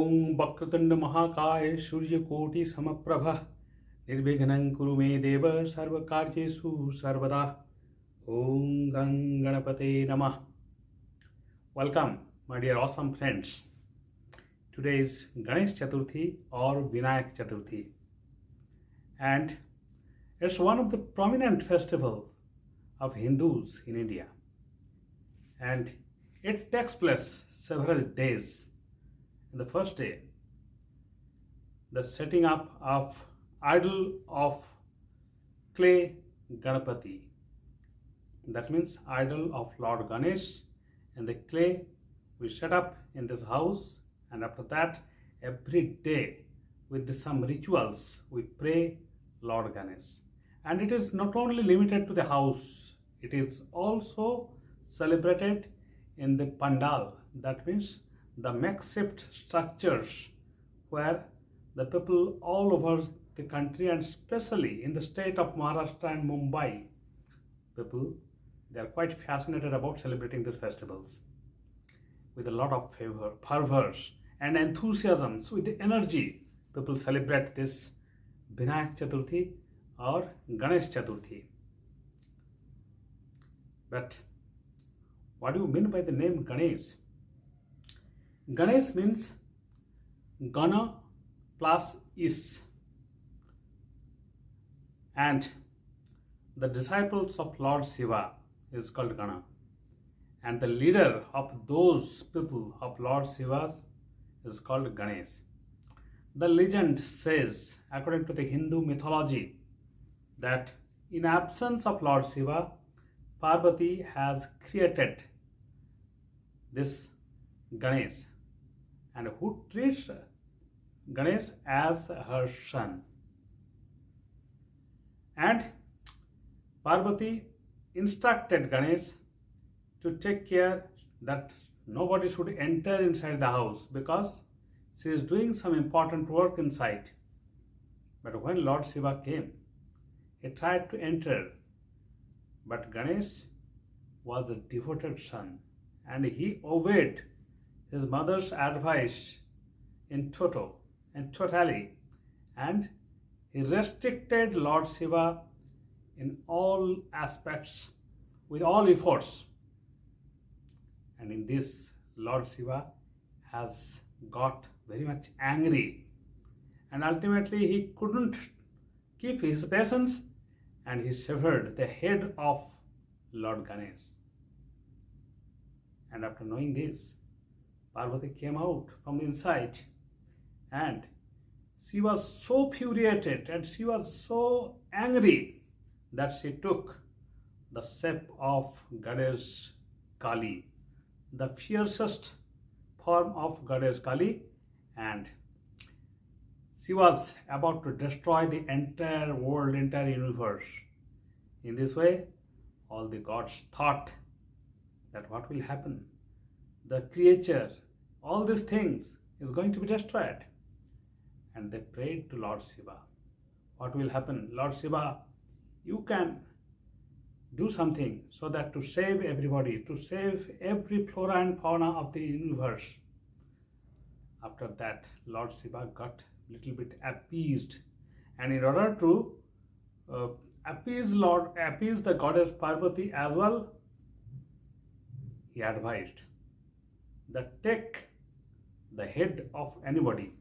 ओम वक्रतुंड महाकाय सूर्यकोटि समप्रभ निर्विघ्नं कुरु मे देव सर्वकार्येषु सर्वदा. Om Ganganapate Namah. Welcome, my dear awesome friends. Today is Ganesh Chaturthi or Vinayak Chaturthi, and it's one of the prominent festivals of Hindus in India, and it takes place several days. In the first day, the setting up of idol of clay Ganapati. That means idol of Lord Ganesh and the clay we set up in this house, and after that every day with some rituals we pray Lord Ganesh. And it is not only limited to the house, it is also celebrated in the pandal. That means the makeshift structures where the people all over the country, and especially in the state of Maharashtra and Mumbai, people, they are quite fascinated about celebrating these festivals with a lot of fervor and enthusiasm. So with the energy, people celebrate this Vinayak Chaturthi or Ganesh Chaturthi. But what do you mean by the name Ganesh? Ganesh means Gana plus is, and the disciples of Lord Shiva is called Gana, and the leader of those people of Lord Shiva is called Ganesh. The legend says, according to the Hindu mythology, that in absence of Lord Shiva, Parvati has created this Ganesh, and who treats Ganesh as her son. And Parvati instructed Ganesh to take care that nobody should enter inside the house because she is doing some important work inside. But when Lord Shiva came, he tried to enter, but Ganesh was a devoted son and he obeyed his mother's advice in totally, and he restricted Lord Shiva in all aspects with all efforts. And in this, Lord Shiva has got very much angry, and ultimately he couldn't keep his patience and he severed the head of Lord Ganesh. And after knowing this, Parvati came out from inside, and she was so furiated and she was so angry that she took the shape of Goddess Kali, the fiercest form of Goddess Kali, and she was about to destroy the entire world, entire universe. In this way, all the gods thought that what will happen? The creature, all these things is going to be destroyed. And they prayed to Lord Shiva. What will happen? Lord Shiva, you can do something so that to save everybody, to save every flora and fauna of the universe. After that, Lord Shiva got a little bit appeased, and in order to appease the goddess Parvati as well, he advised that take the head of anybody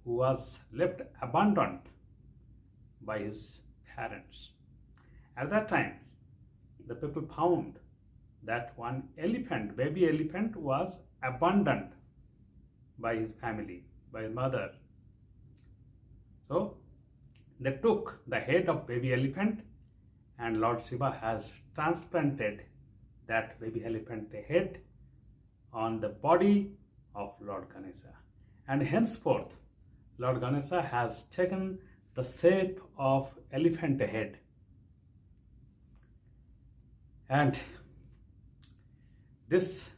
who was left abandoned by his parents. At that time, the people found that one elephant, baby elephant, was abandoned by his family, by his mother. So they took the head of baby elephant, and Lord Shiva has transplanted that baby elephant head on the body of Lord Ganesha. And henceforth, Lord Ganesha has taken the shape of elephant head. And this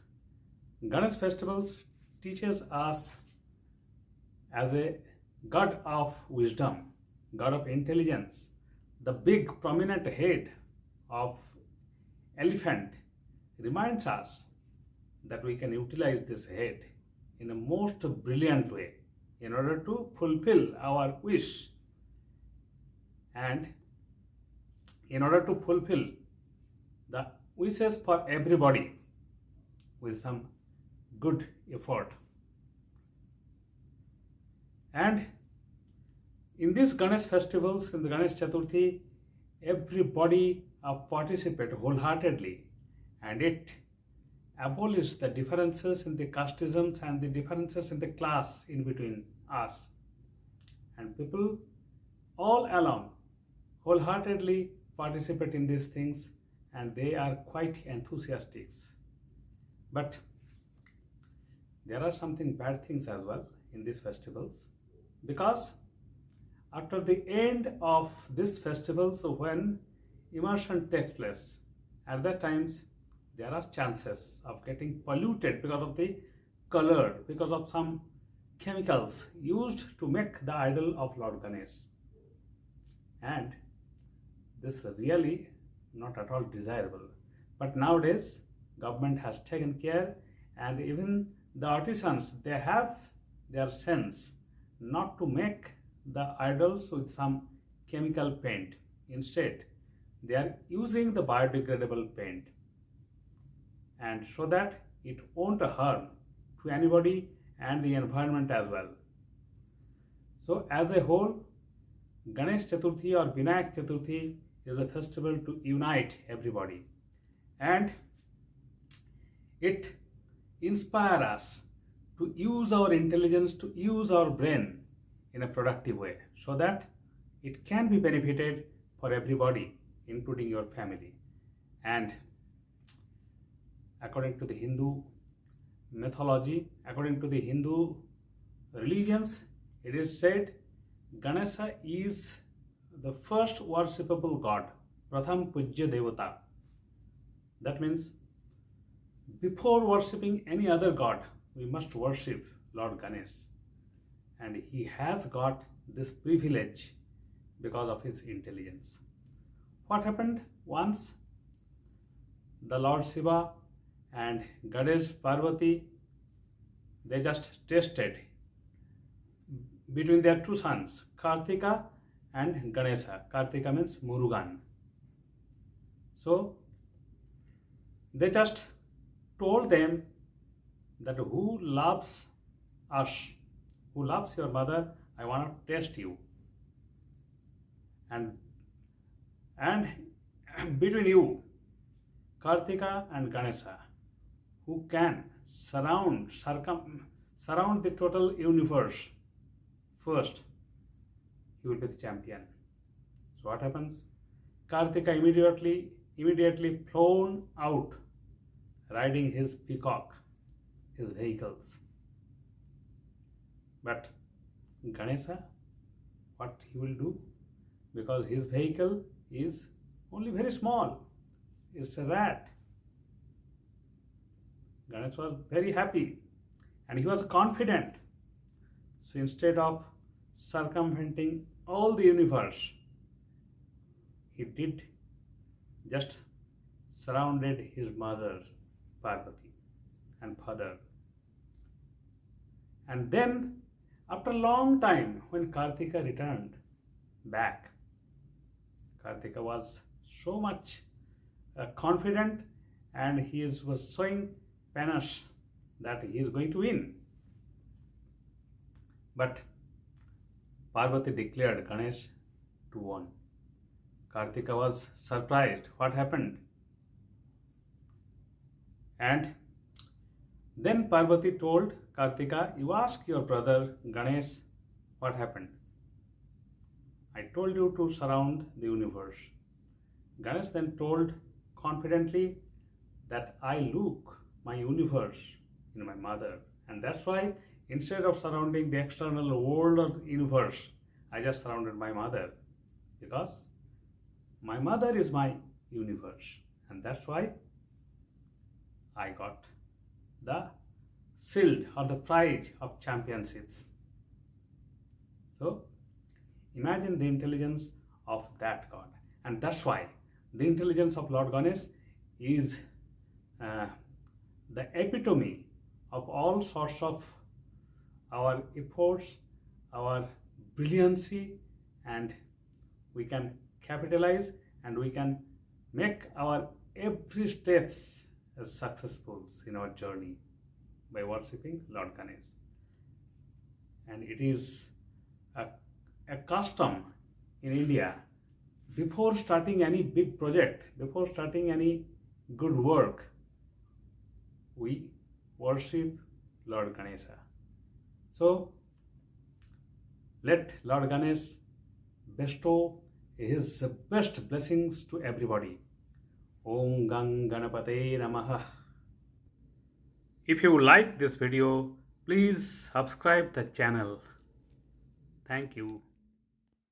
Ganesh festivals teaches us as a god of wisdom, god of intelligence. The big prominent head of elephant reminds us that we can utilize this head in a most brilliant way in order to fulfill our wish and in order to fulfill the wishes for everybody with some good effort. And in these Ganesh festivals, in the Ganesh Chaturthi, everybody participate wholeheartedly, and it abolishes the differences in the casteisms and the differences in the class in between us. And people all along wholeheartedly participate in these things, and they are quite enthusiastic. But there are something bad things as well in these festivals, because after the end of these festivals, when immersion takes place, at that times there are chances of getting polluted because of the color, because of some chemicals used to make the idol of Lord Ganesh. And this is really not at all desirable. But nowadays government has taken care, and even the artisans, they have their sense not to make the idols with some chemical paint. Instead, they are using the biodegradable paint, and so that it won't harm to anybody and the environment as well. So as a whole, Ganesh Chaturthi or Vinayak Chaturthi is a festival to unite everybody, and it inspires us to use our intelligence, to use our brain in a productive way, so that it can be benefited for everybody, including your family. And according to the Hindu mythology, according to the Hindu religions, it is said Ganesha is the first worshipable god, Pratham Pujya Devata. That means before worshipping any other god, we must worship Lord Ganesh. And he has got this privilege because of his intelligence. What happened once? The Lord Shiva and Goddess Parvati, they just tested between their two sons, Kartika and Ganesha. Kartika means Murugan. So they just told them that who loves us, who loves your mother, I want to test you. And between you, Kartika and Ganesha, who can surround the total universe first, he will be the champion. So what happens? Kartika immediately flown out, riding his peacock, his vehicles. But Ganesha, what he will do? Because his vehicle is only very small, it's a rat. Ganesh was very happy and he was confident. So instead of circumventing all the universe, he did just surrounded his mother Parvati and father. And then after a long time, when Kartika returned back, Kartika was so much confident, and he was showing panache that he is going to win. But Parvati declared Ganesh to win. Kartika was surprised. What happened? And then Parvati told Kartika, you ask your brother Ganesh what happened. I told you to surround the universe. Ganesh then told confidently that I look my universe in my mother, and that's why instead of surrounding the external world or universe, I just surrounded my mother, because my mother is my universe, and that's why I got the shield or the prize of championships. So imagine the intelligence of that God, and that's why the intelligence of Lord Ganesh is the epitome of all sorts of our efforts, our brilliancy, and we can capitalize and we can make our every steps as successful in our journey by worshipping Lord Ganesh. And it is a custom in India, before starting any big project, before starting any good work, we worship Lord Ganesha. So let Lord Ganesh bestow his best blessings to everybody. Om Gang Ganapate Namaha. If you like this video, please subscribe the channel. Thank you.